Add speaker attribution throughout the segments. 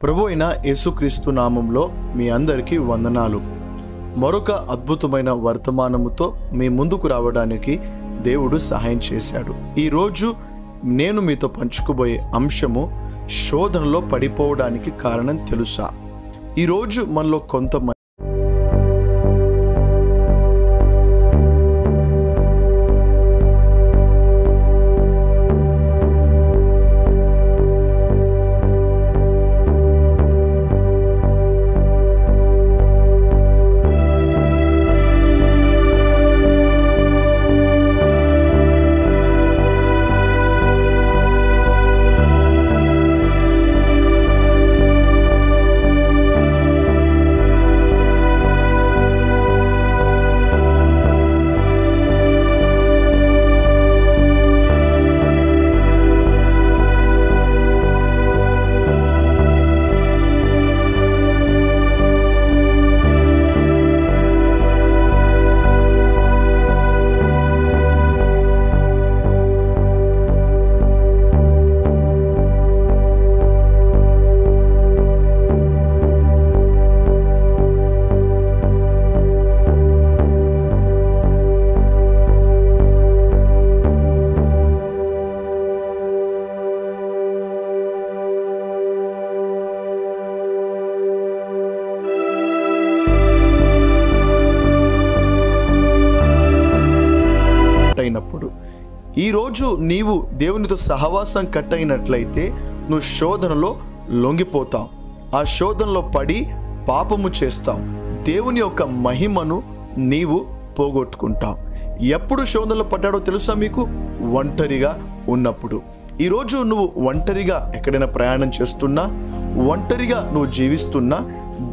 Speaker 1: ప్రభు అయిన యేసుక్రీస్తు నామంలో మీ అందరికీ వందనాలు. మరొక అద్భుతమైన వర్తమానముతో మీ ముందుకు రావడానికి దేవుడు సహాయం చేశాడు. ఈరోజు నేను మీతో పంచుకోబోయే అంశము శోధనలో పడిపోవడానికి కారణం తెలుసా? ఈరోజు మనలో కొంతమంది అయినప్పుడు ఈరోజు నీవు దేవునితో సహవాసం కట్టయినట్లయితే నువ్వు శోధనలో లొంగిపోతావు. ఆ శోధనలో పడి పాపము చేస్తావు. దేవుని యొక్క మహిమను నీవు పోగొట్టుకుంటావు. ఎప్పుడు శోధనలో పడ్డాడో తెలుసా మీకు? ఒంటరిగా ఉన్నప్పుడు. ఈరోజు నువ్వు ఒంటరిగా ఎక్కడైనా ప్రయాణం చేస్తున్నా, ఒంటరిగా నువ్వు జీవిస్తున్నా,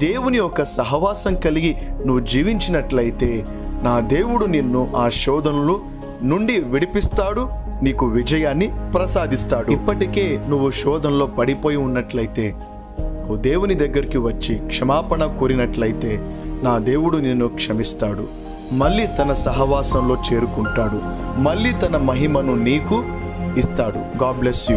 Speaker 1: దేవుని యొక్క సహవాసం కలిగి నువ్వు జీవించినట్లయితే నా దేవుడు నిన్ను ఆ శోధనలు నుండి విడిపిస్తాడు, నీకు విజయాన్ని ప్రసాదిస్తాడు. ఇప్పటికే నువ్వు శోధనలో పడిపోయి ఉన్నట్లయితే నువ్వు దేవుని దగ్గరికి వచ్చి క్షమాపణ కోరినట్లయితే నా దేవుడు నిన్ను క్షమిస్తాడు, మళ్ళీ తన సహవాసంలో చేరుకుంటాడు, మళ్ళీ తన మహిమను నీకు ఇస్తాడు. God bless you.